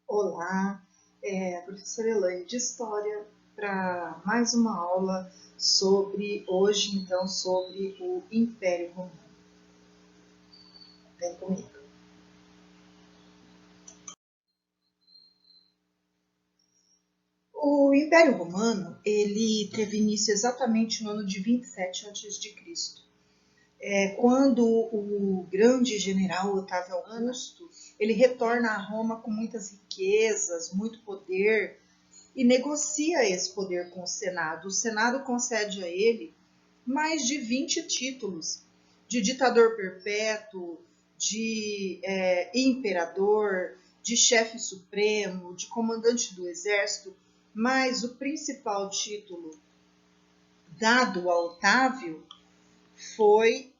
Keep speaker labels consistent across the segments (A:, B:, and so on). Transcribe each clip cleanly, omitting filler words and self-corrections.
A: Olá, professora Elaine de História para mais uma aula hoje então, sobre o Império Romano. Vem comigo. O Império Romano, ele teve início exatamente no ano de 27 a.C., quando o grande general Otávio Augusto, ele retorna a Roma com muitas riquezas, muito poder, e negocia esse poder com o Senado. O Senado concede a ele mais de 20 títulos de ditador perpétuo, de imperador, de chefe supremo, de comandante do exército, mas o principal título dado a Otávio foi,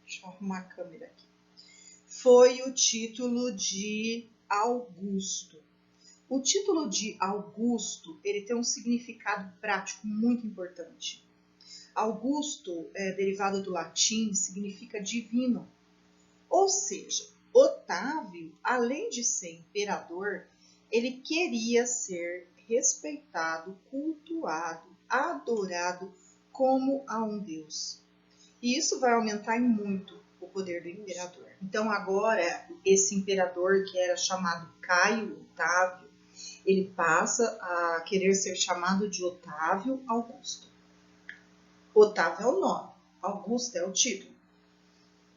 A: deixa eu arrumar a câmera aqui, foi o título de Augusto. O título de Augusto, ele tem um significado prático muito importante. Augusto, derivado do latim, significa divino. Ou seja, Otávio, além de ser imperador, ele queria ser respeitado, cultuado, adorado como a um deus. E isso vai aumentar em muito o poder do imperador. Então agora, esse imperador que era chamado Caio Otávio, ele passa a querer ser chamado de Otávio Augusto. Otávio é o nome, Augusto é o título.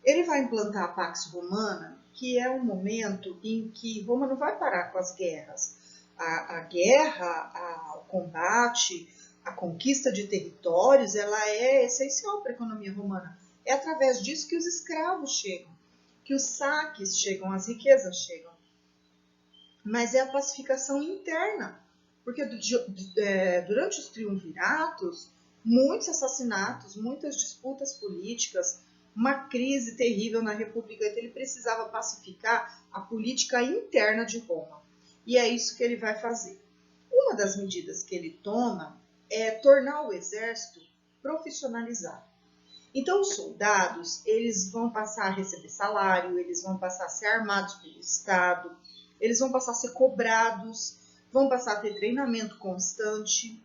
A: Ele vai implantar a Pax Romana, que é um momento em que Roma não vai parar com as guerras. A guerra, o combate, a conquista de territórios, ela é essencial para a economia romana. É através disso que os escravos chegam, que os saques chegam, as riquezas chegam. Mas é a pacificação interna, porque durante os triunviratos, muitos assassinatos, muitas disputas políticas, uma crise terrível na República, então ele precisava pacificar a política interna de Roma. E é isso que ele vai fazer. Uma das medidas que ele toma é tornar o exército profissionalizado. Então, os soldados, eles vão passar a receber salário, eles vão passar a ser armados pelo Estado, eles vão passar a ser cobrados, vão passar a ter treinamento constante.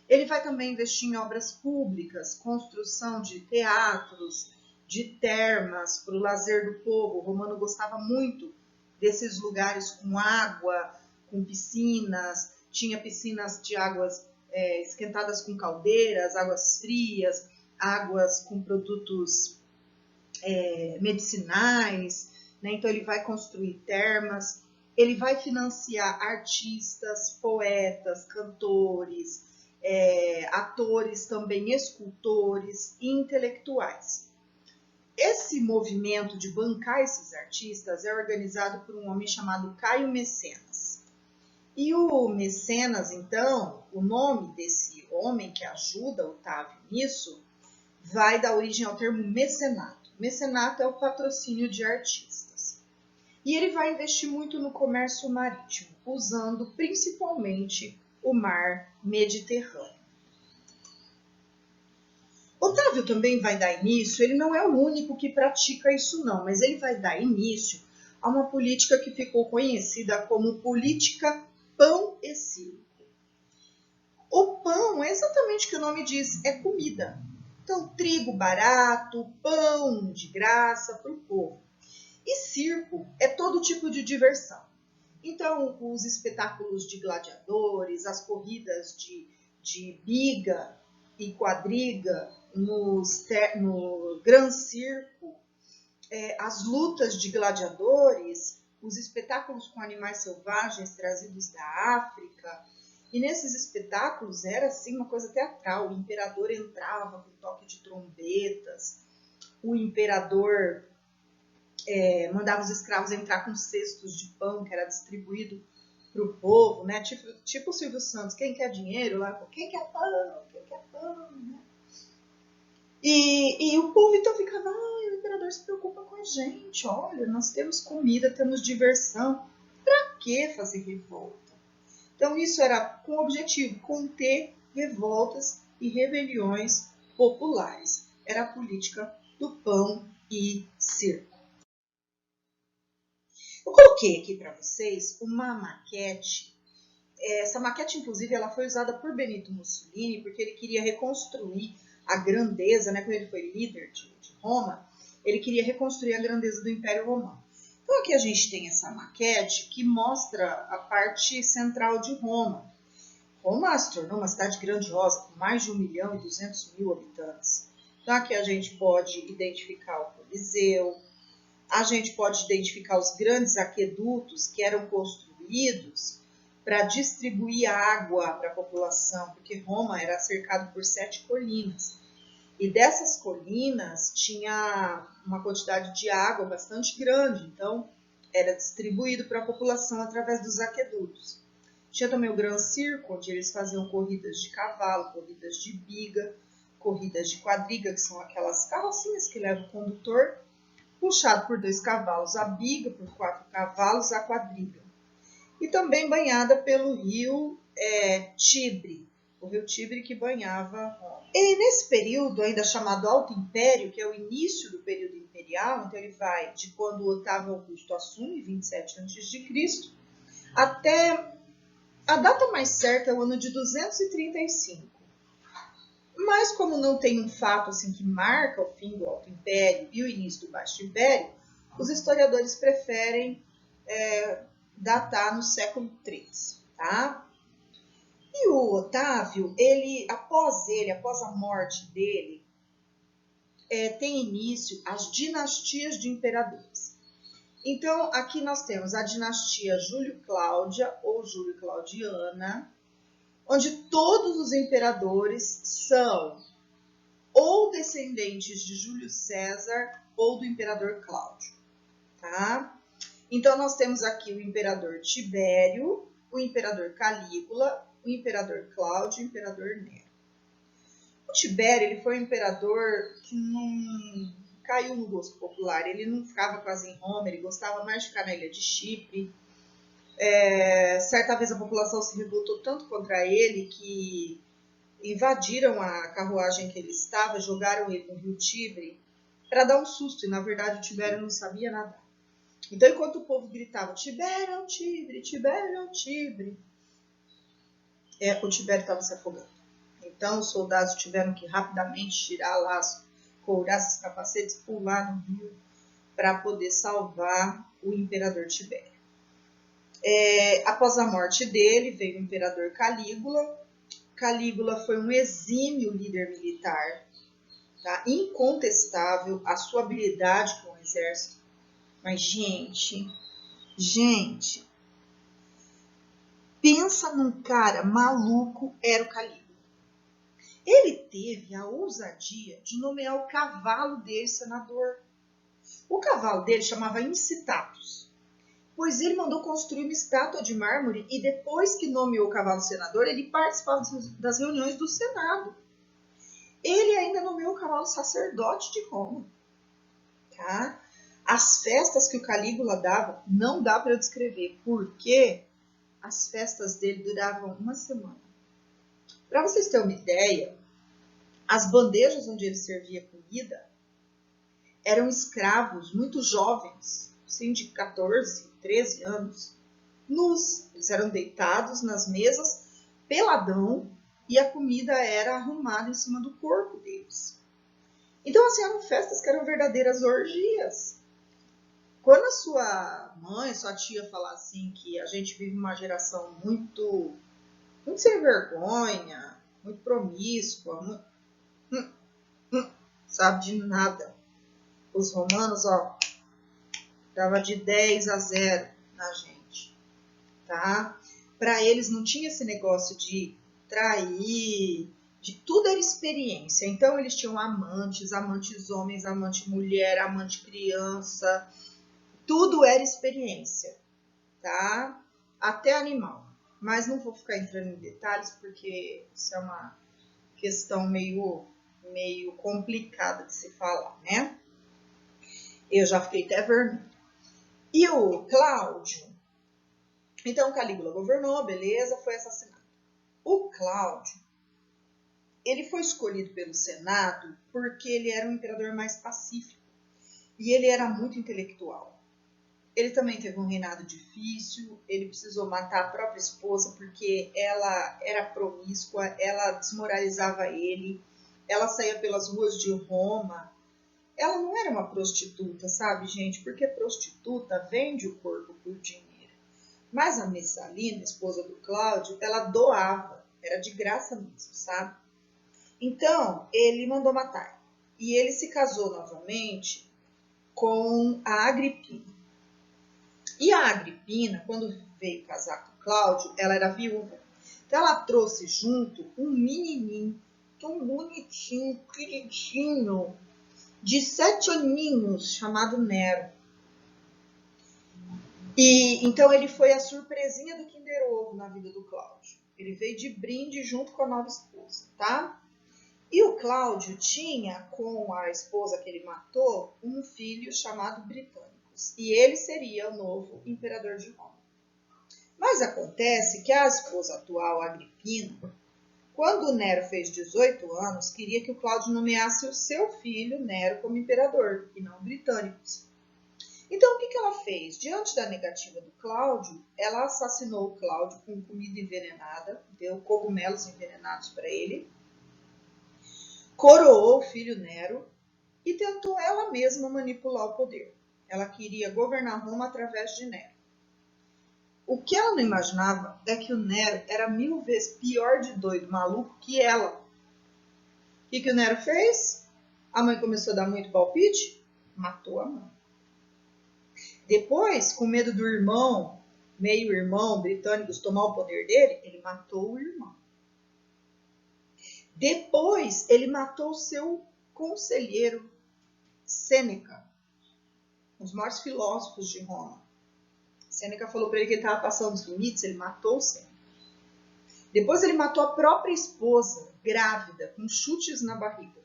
A: Ele vai também investir em obras públicas, construção de teatros, de termas para o lazer do povo. O romano gostava muito desses lugares com água, com piscinas, tinha piscinas de águas esquentadas com caldeiras, águas frias, águas com produtos medicinais, né? Então ele vai construir termas, ele vai financiar artistas, poetas, cantores, atores também, escultores e intelectuais. Esse movimento de bancar esses artistas é organizado por um homem chamado Caio Mecenas. E o Mecenas, então, o nome desse homem que ajuda Otávio nisso, vai dar origem ao termo mecenato. Mecenato é o patrocínio de artistas. E ele vai investir muito no comércio marítimo, usando principalmente o mar Mediterrâneo. Otávio também vai dar início, ele não é o único que pratica isso não, mas ele vai dar início a uma política que ficou conhecida como política pão e circo. O pão é exatamente o que o nome diz, é comida. Então, trigo barato, pão de graça para o povo. E circo é todo tipo de diversão. Então, os espetáculos de gladiadores, as corridas de biga e quadriga no Gran Circo, as lutas de gladiadores, os espetáculos com animais selvagens trazidos da África. E nesses espetáculos era assim uma coisa teatral. O imperador entrava com toque de trombetas, o imperador mandava os escravos entrar com cestos de pão que era distribuído para o povo, né? Tipo o Silvio Santos, quem quer dinheiro? Lá, quem quer pão? Quem quer pão? Né? E o povo então ficava, o imperador se preocupa com a gente, olha, nós temos comida, temos diversão, para que fazer revolta? Então isso era com o objetivo, conter revoltas e rebeliões populares. Era a política do pão e circo. Eu coloquei aqui para vocês uma maquete. Essa maquete, inclusive, ela foi usada por Benito Mussolini porque ele queria reconstruir a grandeza, né? Quando ele foi líder de Roma, ele queria reconstruir a grandeza do Império Romano. Então aqui a gente tem essa maquete que mostra a parte central de Roma. Roma se tornou uma cidade grandiosa, com mais de 1.200.000 habitantes. Então aqui a gente pode identificar o Coliseu, a gente pode identificar os grandes aquedutos que eram construídos para distribuir água para a população, porque Roma era cercado por 7 colinas. E dessas colinas tinha uma quantidade de água bastante grande, então era distribuído para a população através dos aquedutos. Tinha também o Gran Circo, onde eles faziam corridas de cavalo, corridas de biga, corridas de quadriga, que são aquelas carrocinhas que levam o condutor, puxado por 2 cavalos a biga, por 4 cavalos a quadriga. E também banhada pelo rio Tibre, o rio Tibre que banhava Roma. E nesse período, ainda chamado Alto Império, que é o início do período imperial, então ele vai de quando Otávio Augusto assume, 27 a.C., até a data mais certa é o ano de 235. Mas como não tem um fato assim que marca o fim do Alto Império e o início do Baixo Império, os historiadores preferem datar no século III, tá? E o Otávio, após a morte dele, tem início as dinastias de imperadores. Então, aqui nós temos a dinastia Júlio-Cláudia ou Júlio-Claudiana, onde todos os imperadores são ou descendentes de Júlio César ou do imperador Cláudio, tá? Então, nós temos aqui o imperador Tibério, o imperador Calígula, o imperador Cláudio e o imperador Nero. O Tibério ele foi um imperador que não caiu no gosto popular, ele não ficava quase em Roma, ele gostava mais de ficar na ilha de Chipre. Certa vez a população se revoltou tanto contra ele que invadiram a carruagem que ele estava, jogaram ele no rio Tibre para dar um susto, e na verdade o Tibério não sabia nadar. Então, enquanto o povo gritava, Tibério é o Tibre, Tibério é o Tibre, o Tibério estava se afogando. Então, os soldados tiveram que rapidamente tirar lá as couraças, capacetes, pular no rio para poder salvar o imperador Tibério. Após a morte dele, veio o imperador Calígula. Calígula foi um exímio líder militar, tá? Incontestável a sua habilidade com o exército. Mas, gente, pensa num cara maluco, era o Calígula. Ele teve a ousadia de nomear o cavalo dele senador. O cavalo dele chamava Incitatus, pois ele mandou construir uma estátua de mármore e depois que nomeou o cavalo senador, ele participava das reuniões do Senado. Ele ainda nomeou o cavalo sacerdote de Roma. Tá? As festas que o Calígula dava, não dá para eu descrever, porque as festas dele duravam uma semana. Para vocês terem uma ideia, as bandejas onde ele servia comida eram escravos muito jovens, assim, de 14, 13 anos, nus. Eles eram deitados nas mesas, peladão, e a comida era arrumada em cima do corpo deles. Então, assim, eram festas que eram verdadeiras orgias. Quando a sua mãe, sua tia falar assim que a gente vive uma geração muito sem vergonha, muito promíscua, sabe de nada. Os romanos, dava de 10-0 na gente, tá? Para eles não tinha esse negócio de trair, de tudo era experiência. Então eles tinham amantes homens, amante mulher, amante criança, tudo era experiência, tá? Até animal. Mas não vou ficar entrando em detalhes porque isso é uma questão meio complicada de se falar, né? Eu já fiquei até vermelha. E o Cláudio, então Calígula governou, beleza, foi assassinado. O Cláudio, ele foi escolhido pelo Senado porque ele era um imperador mais pacífico e ele era muito intelectual. Ele também teve um reinado difícil, ele precisou matar a própria esposa porque ela era promíscua, ela desmoralizava ele, ela saía pelas ruas de Roma. Ela não era uma prostituta, sabe, gente? Porque prostituta vende o corpo por dinheiro. Mas a Messalina, esposa do Cláudio, ela doava, era de graça mesmo, sabe? Então, ele mandou matar. E ele se casou novamente com a Agripina. E a Agripina, quando veio casar com o Cláudio, ela era viúva. Então, ela trouxe junto um menininho, tão bonitinho, queridinho, de 7 aninhos, chamado Nero. E então ele foi a surpresinha do Kinder Ovo na vida do Cláudio. Ele veio de brinde junto com a nova esposa, tá? E o Cláudio tinha com a esposa que ele matou um filho chamado Britânicos. E ele seria o novo imperador de Roma. Mas acontece que a esposa atual, Agripina, quando o Nero fez 18 anos, queria que o Cláudio nomeasse o seu filho, Nero, como imperador, e não Britânicos. Então, o que ela fez? Diante da negativa do Cláudio, ela assassinou o Cláudio com comida envenenada, deu cogumelos envenenados para ele, coroou o filho Nero e tentou ela mesma manipular o poder. Ela queria governar Roma através de Nero. O que ela não imaginava é que o Nero era 1000 vezes pior de doido, maluco, que ela. O que o Nero fez? A mãe começou a dar muito palpite, matou a mãe. Depois, com medo do irmão, meio-irmão, Britânicos, tomar o poder dele, ele matou o irmão. Depois, ele matou o seu conselheiro, Sêneca, um dos maiores filósofos de Roma. Sêneca falou para ele que ele estava passando os limites, ele matou o Sêneca. Depois, ele matou a própria esposa, grávida, com chutes na barriga.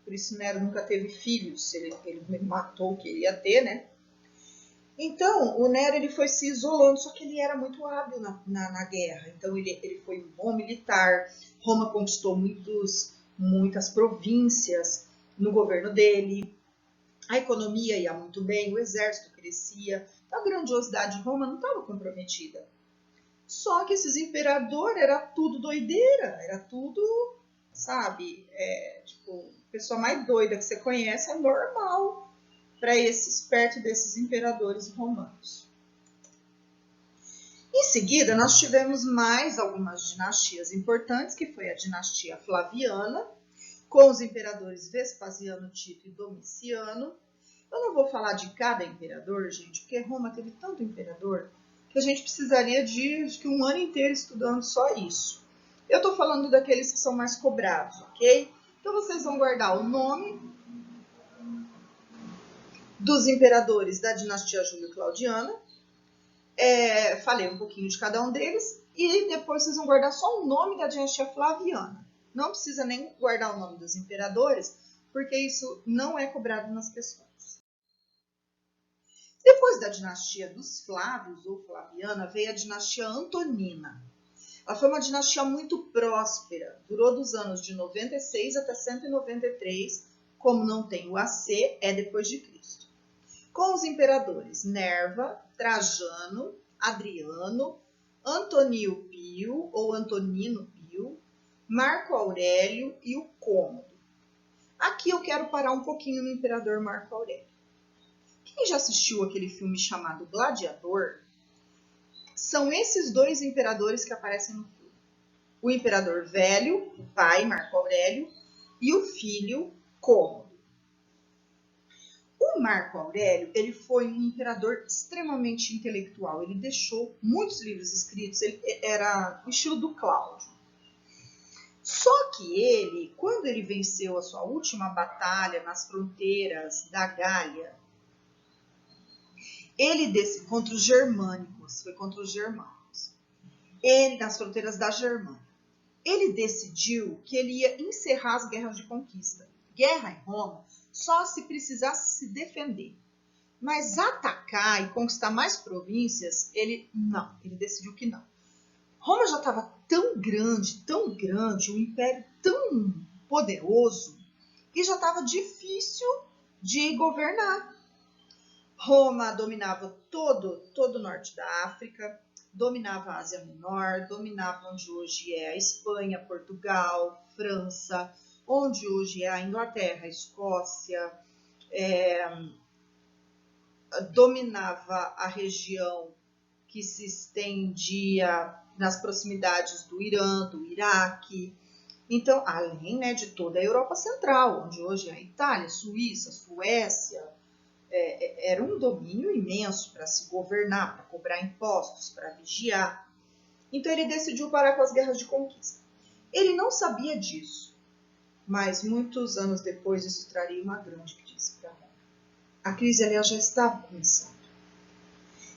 A: Por isso, Nero nunca teve filhos, ele matou o que ele ia ter, né? Então, o Nero ele foi se isolando, só que ele era muito hábil na guerra. Então, ele foi um bom militar. Roma conquistou muitas províncias no governo dele. A economia ia muito bem, o exército crescia. A grandiosidade de Roma não estava comprometida. Só que esses imperadores era tudo doideira, era tudo, sabe, a pessoa mais doida que você conhece é normal para perto desses imperadores romanos. Em seguida, nós tivemos mais algumas dinastias importantes, que foi a dinastia Flaviana, com os imperadores Vespasiano, Tito e Domiciano. Eu não vou falar de cada imperador, gente, porque Roma teve tanto imperador que a gente precisaria de acho que um ano inteiro estudando só isso. Eu estou falando daqueles que são mais cobrados, ok? Então, vocês vão guardar o nome dos imperadores da dinastia Júlio-Claudiana. Falei um pouquinho de cada um deles. E depois vocês vão guardar só o nome da dinastia Flaviana. Não precisa nem guardar o nome dos imperadores, porque isso não é cobrado nas questões. Depois da dinastia dos Flávios, ou Flaviana, veio a dinastia Antonina. Ela foi uma dinastia muito próspera. Durou dos anos de 96 até 193. Como não tem o AC, é depois de Cristo. Com os imperadores Nerva, Trajano, Adriano, Antonio Pio ou Antonino Pio, Marco Aurélio e o Cômodo. Aqui eu quero parar um pouquinho no imperador Marco Aurélio. Quem já assistiu aquele filme chamado Gladiador, são esses dois imperadores que aparecem no filme. O imperador velho, o pai Marco Aurélio, e o filho Cômodo. O Marco Aurélio, ele foi um imperador extremamente intelectual. Ele deixou muitos livros escritos, ele era o estilo do Cláudio. Só que ele, quando ele venceu a sua última batalha nas fronteiras da Gália, contra os germânicos, foi contra os germânicos, nas fronteiras da Germânia, ele decidiu que ele ia encerrar as guerras de conquista. Guerra em Roma só se precisasse se defender. Mas atacar e conquistar mais províncias, ele decidiu que não. Roma já estava tão grande, um império tão poderoso, que já estava difícil de governar. Roma dominava todo o norte da África, dominava a Ásia Menor, dominava onde hoje é a Espanha, Portugal, França, onde hoje é a Inglaterra, a Escócia, dominava a região que se estendia nas proximidades do Irã, do Iraque. Então, além, né, de toda a Europa Central, onde hoje é a Itália, Suíça, Suécia, era um domínio imenso para se governar, para cobrar impostos, para vigiar. Então ele decidiu parar com as guerras de conquista. Ele não sabia disso, mas muitos anos depois isso traria uma grande crise para Roma. A crise, aliás, já estava começando.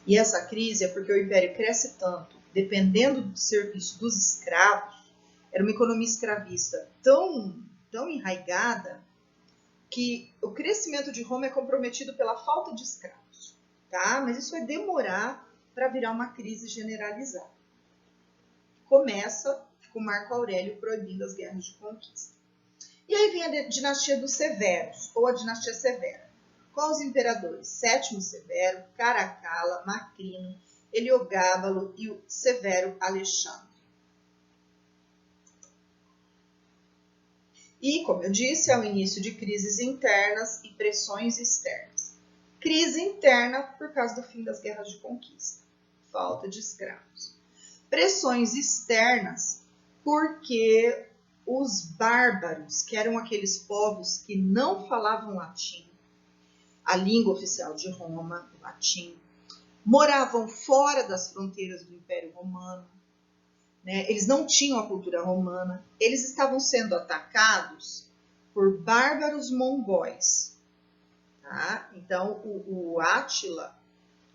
A: E essa crise é porque o império cresce tanto, dependendo do serviço dos escravos, era uma economia escravista tão enraigada, que o crescimento de Roma é comprometido pela falta de escravos, tá? Mas isso vai demorar para virar uma crise generalizada. Começa com Marco Aurélio proibindo as guerras de conquista. E aí vem a dinastia dos Severos, ou a dinastia Severa, com os imperadores Sétimo Severo, Caracalla, Macrino, Heliogábalo e o Severo Alexandre. E, como eu disse, é o início de crises internas e pressões externas. Crise interna por causa do fim das guerras de conquista, falta de escravos. Pressões externas porque os bárbaros, que eram aqueles povos que não falavam latim, a língua oficial de Roma, o latim, moravam fora das fronteiras do Império Romano, né? Eles não tinham a cultura romana, eles estavam sendo atacados por bárbaros mongóis. Tá? Então, o Átila,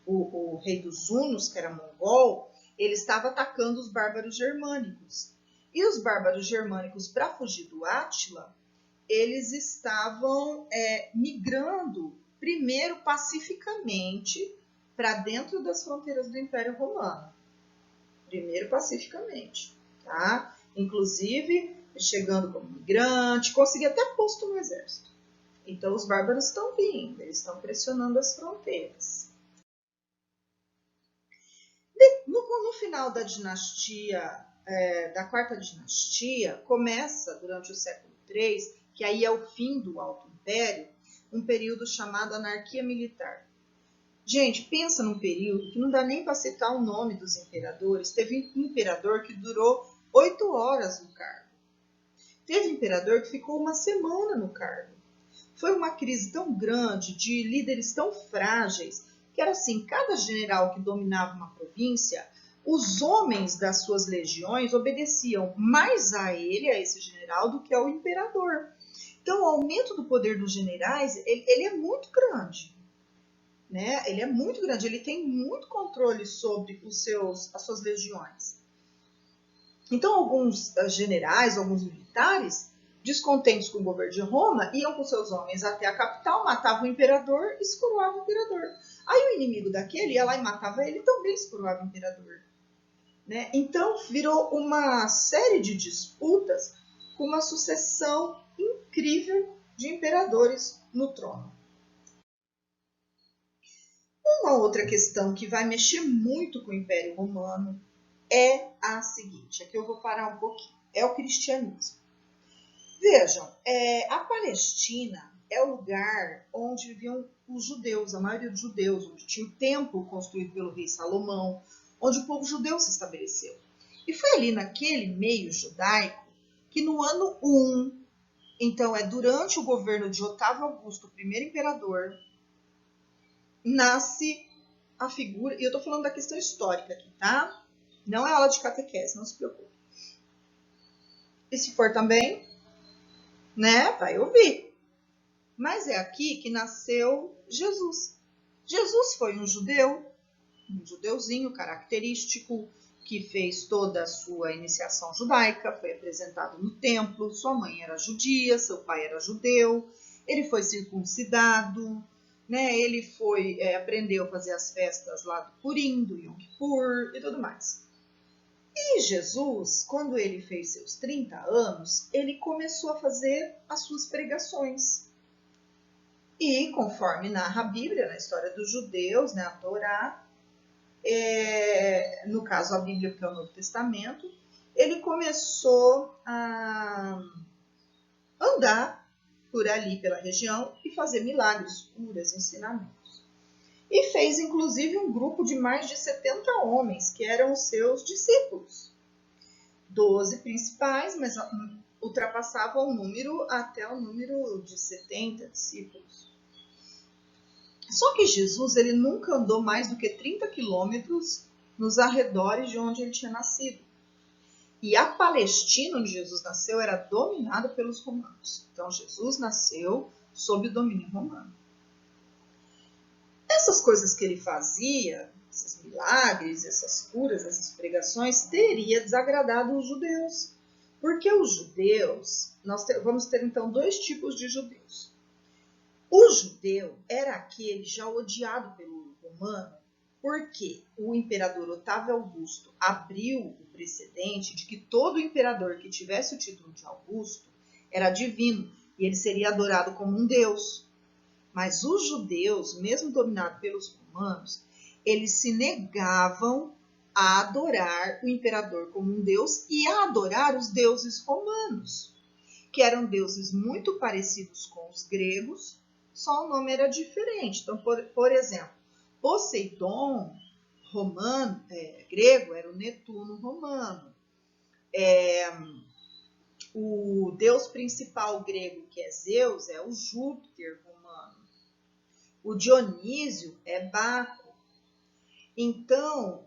A: o rei dos Hunos, que era mongol, ele estava atacando os bárbaros germânicos. E os bárbaros germânicos, para fugir do Átila, eles estavam migrando, primeiro pacificamente, para dentro das fronteiras do Império Romano. Primeiro pacificamente, tá? Inclusive chegando como migrante, conseguia até posto no exército. Então os bárbaros estão vindo, eles estão pressionando as fronteiras. No final da dinastia, da quarta dinastia, começa durante o século III, que aí é o fim do Alto Império, um período chamado anarquia militar. Gente, pensa num período que não dá nem para citar o nome dos imperadores. Teve imperador que durou 8 horas no cargo. Teve imperador que ficou uma semana no cargo. Foi uma crise tão grande, de líderes tão frágeis, que era assim, cada general que dominava uma província, os homens das suas legiões obedeciam mais a ele, a esse general, do que ao imperador. Então, o aumento do poder dos generais, ele é muito grande. Né? Ele é muito grande, ele tem muito controle sobre as suas legiões. Então, alguns generais, alguns militares, descontentes com o governo de Roma, iam com seus homens até a capital, matavam o imperador e escoroavam o imperador. Aí o inimigo daquele ia lá e matava ele, também escoroava o imperador. Né? Então, virou uma série de disputas com uma sucessão incrível de imperadores no trono. Uma outra questão que vai mexer muito com o Império Romano é a seguinte, aqui eu vou parar um pouquinho, é o cristianismo. Vejam, a Palestina é o lugar onde viviam os judeus, a maioria dos judeus, onde tinha o templo construído pelo rei Salomão, onde o povo judeu se estabeleceu. E foi ali naquele meio judaico que no ano 1, então é durante o governo de Otávio Augusto, o primeiro imperador, nasce a figura, e eu estou falando da questão histórica aqui, tá? Não é aula de catequese, não se preocupe. E se for também, né, vai ouvir. Mas é aqui que nasceu Jesus. Jesus foi um judeuzinho característico, que fez toda a sua iniciação judaica, foi apresentado no templo, sua mãe era judia, seu pai era judeu, ele foi circuncidado, né? Ele aprendeu a fazer as festas lá do Purim, do Yom Kippur e tudo mais. E Jesus, quando ele fez seus 30 anos, ele começou a fazer as suas pregações. E conforme narra a Bíblia, na história dos judeus, né, a Torá, no caso a Bíblia, que é o Novo Testamento, ele começou a andar por ali, pela região, e fazer milagres, curas, ensinamentos. E fez, inclusive, um grupo de mais de 70 homens, que eram os seus discípulos. 12 principais, mas ultrapassava o número até o número de 70 discípulos. Só que Jesus, ele nunca andou mais do que 30 quilômetros nos arredores de onde ele tinha nascido. E a Palestina, onde Jesus nasceu, era dominada pelos romanos. Então, Jesus nasceu sob o domínio romano. Essas coisas que ele fazia, esses milagres, essas curas, essas pregações, teria desagradado os judeus. Porque os judeus, vamos ter então dois tipos de judeus. O judeu era aquele já odiado pelo romano, porque o imperador Otávio Augusto abriu o precedente de que todo imperador que tivesse o título de Augusto era divino e ele seria adorado como um deus. Mas os judeus, mesmo dominados pelos romanos, eles se negavam a adorar o imperador como um deus e a adorar os deuses romanos, que eram deuses muito parecidos com os gregos, só o nome era diferente. Então, por exemplo, Poseidon romano, grego, era o Netuno romano. O deus principal grego, que é Zeus, é o Júpiter romano. O Dionísio é Baco. Então,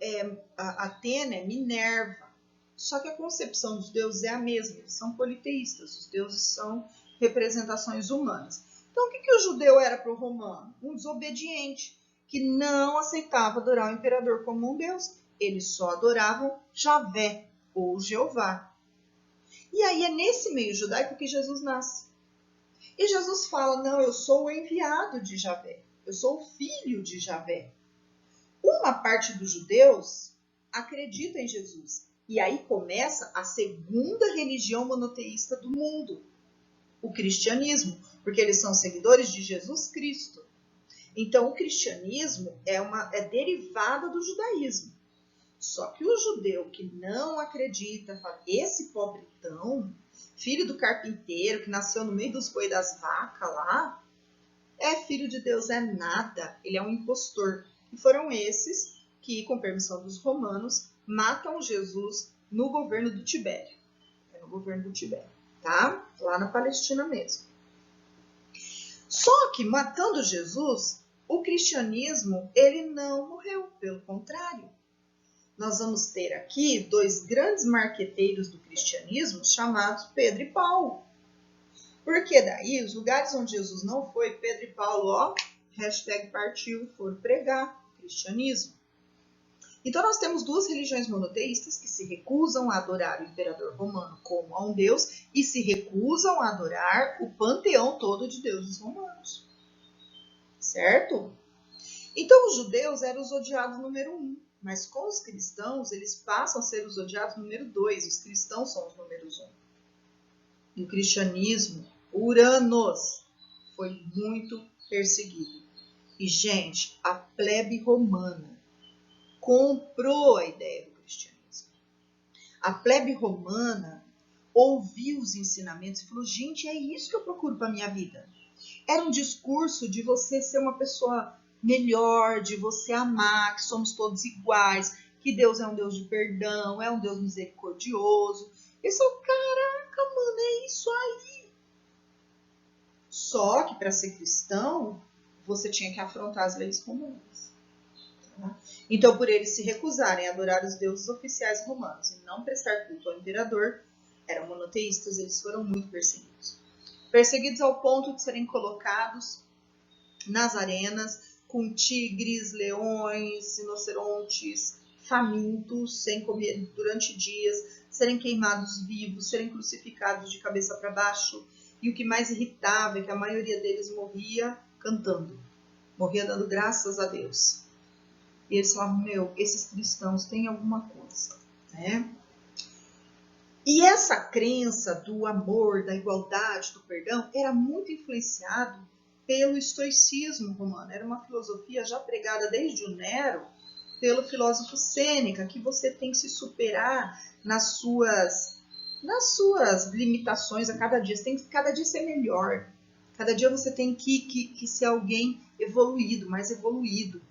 A: a Atena é Minerva. Só que a concepção dos deuses é a mesma, eles são politeístas, os deuses são representações humanas. Então, o que o judeu era para o romano? Um desobediente, que não aceitava adorar o imperador como um deus. Eles só adoravam Javé, ou Jeová. E aí é nesse meio judaico que Jesus nasce. E Jesus fala, não, eu sou o enviado de Javé, eu sou o filho de Javé. Uma parte dos judeus acredita em Jesus. E aí começa a segunda religião monoteísta do mundo, o cristianismo, porque eles são seguidores de Jesus Cristo. Então, o cristianismo é derivada do judaísmo. Só que o judeu que não acredita, fala, esse pobretão, filho do carpinteiro, que nasceu no meio dos boi das vacas lá, é filho de Deus, é nada, ele é um impostor. E foram esses que, com permissão dos romanos, matam Jesus no governo do Tibério. No governo do Tibério, tá? Lá na Palestina mesmo. Só que, matando Jesus, o cristianismo, ele não morreu, pelo contrário. Nós vamos ter aqui dois grandes marqueteiros do cristianismo, chamados Pedro e Paulo. Porque daí, os lugares onde Jesus não foi, Pedro e Paulo, partiu, foram pregar o cristianismo. Então, nós temos duas religiões monoteístas que se recusam a adorar o imperador romano como a um deus e se recusam a adorar o panteão todo de deuses romanos. Certo? Então, os judeus eram os odiados número 1, mas com os cristãos, eles passam a ser os odiados número 2. Os cristãos são os números 1. E o cristianismo, Uranos, foi muito perseguido. E, gente, a plebe romana comprou a ideia do cristianismo. A plebe romana ouviu os ensinamentos e falou, gente, é isso que eu procuro para a minha vida. Era um discurso de você ser uma pessoa melhor, de você amar, que somos todos iguais, que Deus é um Deus de perdão, é um Deus misericordioso. Eu sou, caraca, mano, é isso aí. Só que para ser cristão, você tinha que afrontar as leis romanas. Tá? Então, por eles se recusarem a adorar os deuses oficiais romanos e não prestar culto ao imperador, eram monoteístas, eles foram muito perseguidos. Perseguidos ao ponto de serem colocados nas arenas com tigres, leões, rinocerontes, famintos, sem comer durante dias, serem queimados vivos, serem crucificados de cabeça para baixo. E o que mais irritava é que a maioria deles morria cantando, morria dando graças a Deus. E eles falavam, esses cristãos têm alguma coisa, né? E essa crença do amor, da igualdade, do perdão, era muito influenciado pelo estoicismo romano. Era uma filosofia já pregada desde o Nero pelo filósofo Sêneca, que você tem que se superar nas suas limitações a cada dia. Você tem que cada dia ser melhor. Cada dia você tem que ser alguém evoluído, mais evoluído,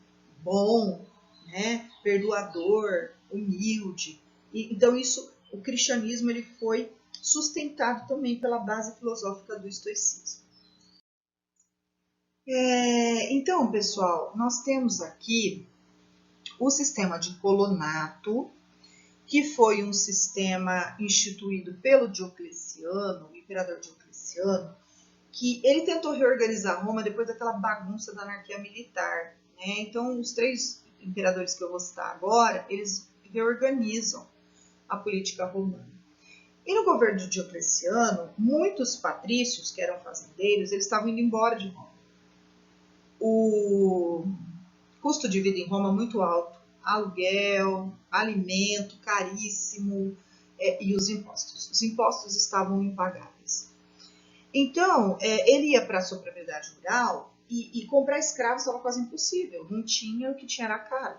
A: bom, né? Perdoador, humilde. Então isso, o cristianismo ele foi sustentado também pela base filosófica do estoicismo. Então, pessoal, nós temos aqui o sistema de colonato, que foi um sistema instituído pelo Diocleciano, o imperador Diocleciano, que ele tentou reorganizar Roma depois daquela bagunça da anarquia militar, né? Então, os 3 imperadores que eu vou citar agora, eles reorganizam a política romana. E no governo de Diocleciano, muitos patrícios, que eram fazendeiros, eles estavam indo embora de Roma. O custo de vida em Roma muito alto, aluguel, alimento caríssimo, e os impostos. Os impostos estavam impagáveis. Então, ele ia para a sua propriedade rural e comprar escravos estava quase impossível. Não tinha, o que tinha era caro.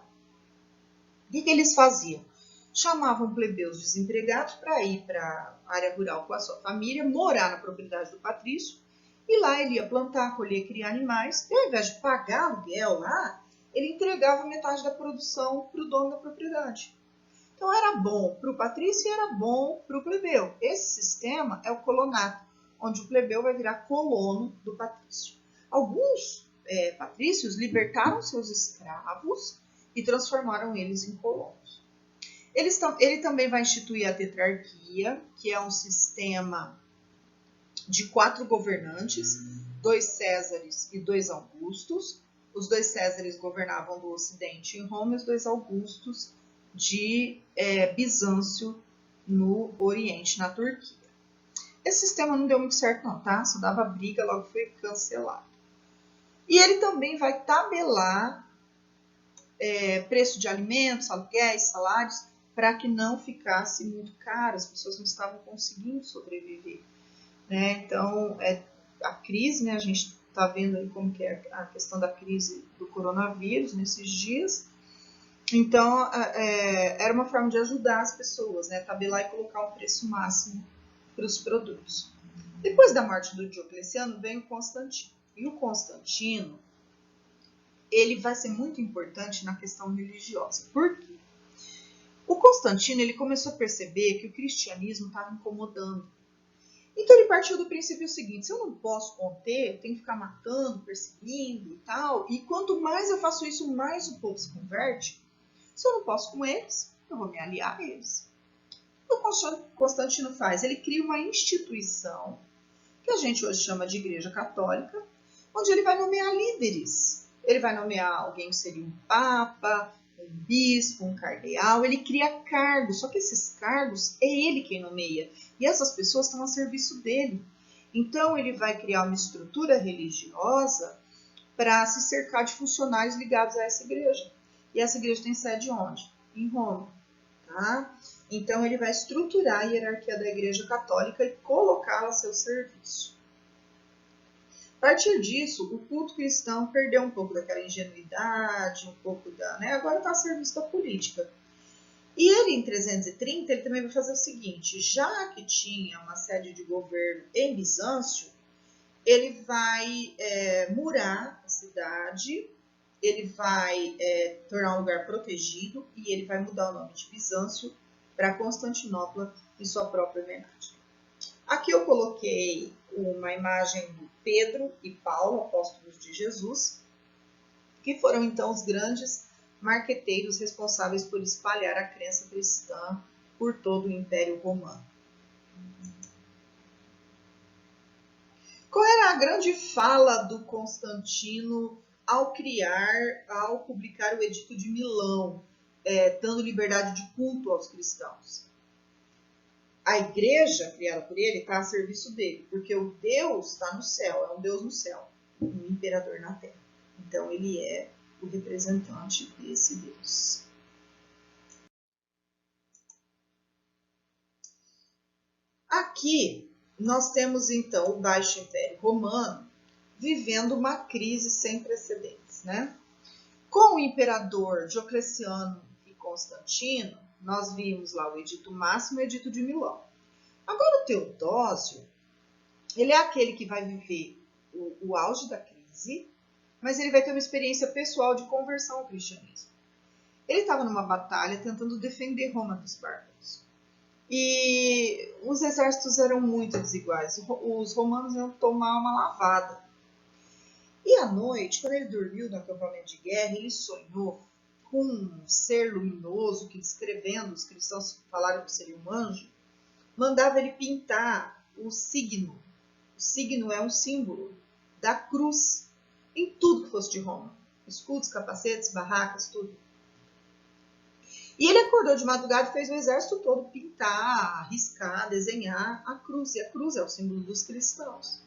A: O que eles faziam? Chamavam plebeus desempregados para ir para a área rural com a sua família, morar na propriedade do patrício, e lá ele ia plantar, colher, criar animais, e ao invés de pagar aluguel lá, ele entregava metade da produção para o dono da propriedade. Então era bom para o patrício e era bom para o plebeu. Esse sistema é o colonato, onde o plebeu vai virar colono do patrício. Alguns patrícios libertaram seus escravos e transformaram eles em colonos. Ele também vai instituir a tetrarquia, que é um sistema de 4 governantes, 2 Césares e 2 Augustos. Os 2 Césares governavam do Ocidente em Roma e os 2 Augustos de Bizâncio no Oriente, na Turquia. Esse sistema não deu muito certo não, tá? Só dava briga, logo foi cancelado. E ele também vai tabelar preço de alimentos, aluguéis, salários, para que não ficasse muito caro, as pessoas não estavam conseguindo sobreviver. Né? Então, a crise, né? A gente está vendo aí como que é a questão da crise do coronavírus nesses dias. Então, era uma forma de ajudar as pessoas, né? Tabelar e colocar um preço máximo para os produtos. Depois da morte do Diocleciano, vem o Constantino. E o Constantino, ele vai ser muito importante na questão religiosa. Por quê? O Constantino ele começou a perceber que o cristianismo estava incomodando. Então ele partiu do princípio seguinte: se eu não posso conter, eu tenho que ficar matando, perseguindo e tal, e quanto mais eu faço isso, mais o povo se converte. Se eu não posso com eles, eu vou me aliar a eles. O que o Constantino faz? Ele cria uma instituição, que a gente hoje chama de Igreja Católica, onde ele vai nomear líderes. Ele vai nomear alguém que seria um papa, um bispo, um cardeal. Ele cria cargos, só que esses cargos é ele quem nomeia. E essas pessoas estão a serviço dele. Então ele vai criar uma estrutura religiosa para se cercar de funcionários ligados a essa igreja. E essa igreja tem sede onde? Em Roma. Tá? Então ele vai estruturar a hierarquia da Igreja Católica e colocá-la a seu serviço. A partir disso, o culto cristão perdeu um pouco daquela ingenuidade, um pouco da... Né? Agora está a serviço da política. E ele, em 330, ele também vai fazer o seguinte: já que tinha uma sede de governo em Bizâncio, ele vai murar a cidade, ele vai tornar um lugar protegido e ele vai mudar o nome de Bizâncio para Constantinopla em sua própria homenagem. Aqui eu coloquei uma imagem do Pedro e Paulo, apóstolos de Jesus, que foram então os grandes marqueteiros responsáveis por espalhar a crença cristã por todo o Império Romano. Qual era a grande fala do Constantino ao publicar o Edito de Milão, dando liberdade de culto aos cristãos? A igreja criada por ele está a serviço dele, porque o Deus está no céu, é um Deus no céu, um imperador na terra. Então ele é o representante desse Deus. Aqui nós temos então o Baixo Império Romano vivendo uma crise sem precedentes, né? Com o imperador Diocleciano e Constantino, nós vimos lá o Edito Máximo e o Edito de Milão. Agora o Teodósio, ele é aquele que vai viver o auge da crise, mas ele vai ter uma experiência pessoal de conversão ao cristianismo. Ele estava numa batalha tentando defender Roma dos bárbaros. E os exércitos eram muito desiguais. Os romanos iam tomar uma lavada. E à noite, quando ele dormiu no acampamento de guerra, ele sonhou com um ser luminoso que, descrevendo, os cristãos falaram que seria um anjo, mandava ele pintar o signo. O signo é um símbolo da cruz em tudo que fosse de Roma. Escudos, capacetes, barracas, tudo. E ele acordou de madrugada e fez o exército todo pintar, riscar, desenhar a cruz. E a cruz é o símbolo dos cristãos.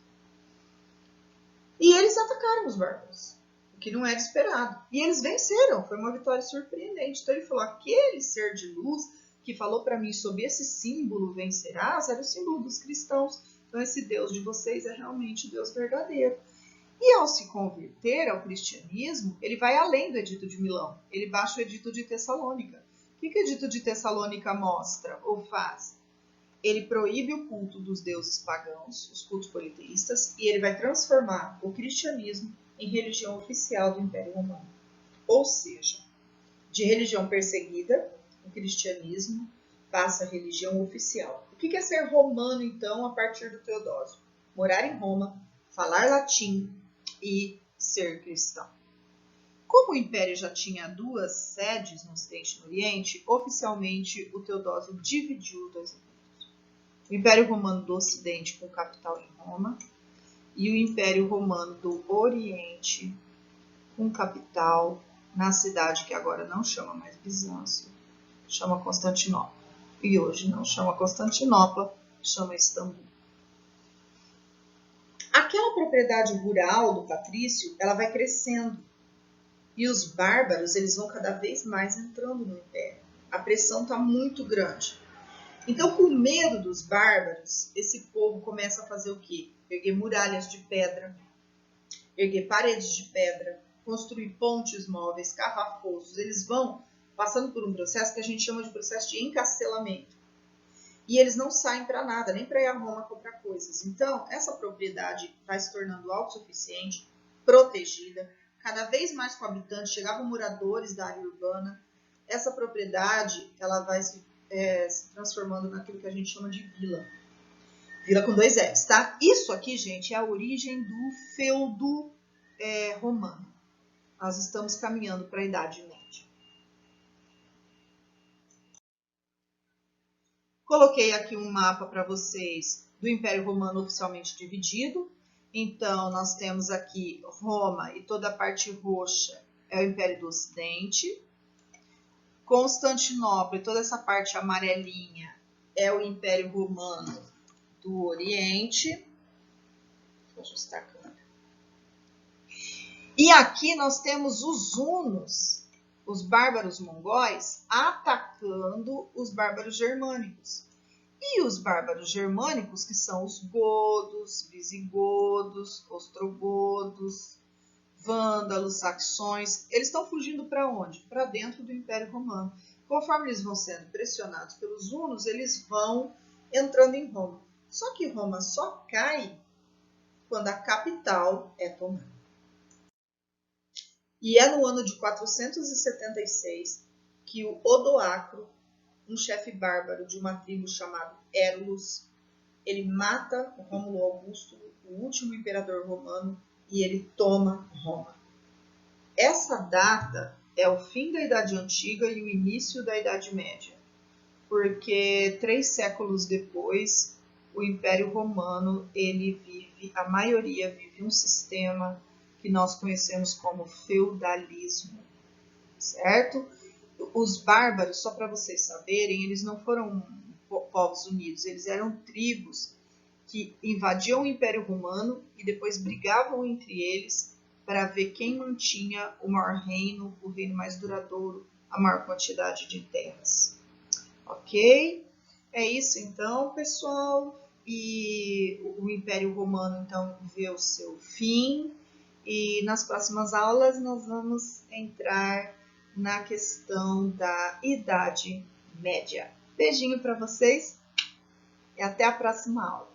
A: E eles atacaram os bárbaros, o que não era esperado. E eles venceram, foi uma vitória surpreendente. Então ele falou, aquele ser de luz que falou para mim sobre esse símbolo vencerás, era o símbolo dos cristãos. Então esse Deus de vocês é realmente o Deus verdadeiro. E ao se converter ao cristianismo, ele vai além do Edito de Milão. Ele baixa o Edito de Tessalônica. O que o Edito de Tessalônica mostra ou faz? Ele proíbe o culto dos deuses pagãos, os cultos politeístas, e ele vai transformar o cristianismo em religião oficial do Império Romano. Ou seja, de religião perseguida, o cristianismo passa a religião oficial. O que é ser romano, então, a partir do Teodósio? Morar em Roma, falar latim e ser cristão. Como o Império já tinha 2 sedes no Ocidente e no Oriente, oficialmente o Teodósio dividiu 2 impérios. O Império Romano do Ocidente com capital em Roma e o Império Romano do Oriente com capital na cidade que agora não chama mais Bizâncio, chama Constantinopla. E hoje não chama Constantinopla, chama Istambul. Aquela propriedade rural do patrício, ela vai crescendo. E os bárbaros, eles vão cada vez mais entrando no Império. A pressão está muito grande. Então, com medo dos bárbaros, esse povo começa a fazer o quê? Erguer muralhas de pedra, erguer paredes de pedra, construir pontes móveis, cavar poços. Eles vão passando por um processo que a gente chama de processo de encastelamento. E eles não saem para nada, nem para ir a Roma comprar coisas. Então, essa propriedade vai se tornando autossuficiente, protegida, cada vez mais com habitantes, chegavam moradores da área urbana. Essa propriedade ela vai se transformando naquilo que a gente chama de vila. Vila com 2 L's, tá? Isso aqui, gente, é a origem do feudo romano. Nós estamos caminhando para a Idade Média. Coloquei aqui um mapa para vocês do Império Romano oficialmente dividido. Então, nós temos aqui Roma e toda a parte roxa é o Império do Ocidente. Constantinopla e toda essa parte amarelinha é o Império Romano do Oriente. Vou ajustar a câmera. E aqui nós temos os hunos, os bárbaros mongóis, atacando os bárbaros germânicos. E os bárbaros germânicos, que são os godos, visigodos, ostrogodos, vândalos, saxões, eles estão fugindo para onde? Para dentro do Império Romano. Conforme eles vão sendo pressionados pelos hunos, eles vão entrando em Roma. Só que Roma só cai quando a capital é tomada. E é no ano de 476 que o Odoacro, um chefe bárbaro de uma tribo chamada Érulus, ele mata o Rômulo Augusto, o último imperador romano, e ele toma Roma. Essa data é o fim da Idade Antiga e o início da Idade Média, porque 3 séculos depois, o Império Romano, a maioria vive um sistema que nós conhecemos como feudalismo, certo? Os bárbaros, só para vocês saberem, eles não foram povos unidos, eles eram tribos que invadiam o Império Romano e depois brigavam entre eles para ver quem mantinha o maior reino, o reino mais duradouro, a maior quantidade de terras. Ok? É isso então, pessoal. e o Império Romano então vê o seu fim. E nas próximas aulas nós vamos entrar na questão da Idade Média. Beijinho para vocês e até a próxima aula.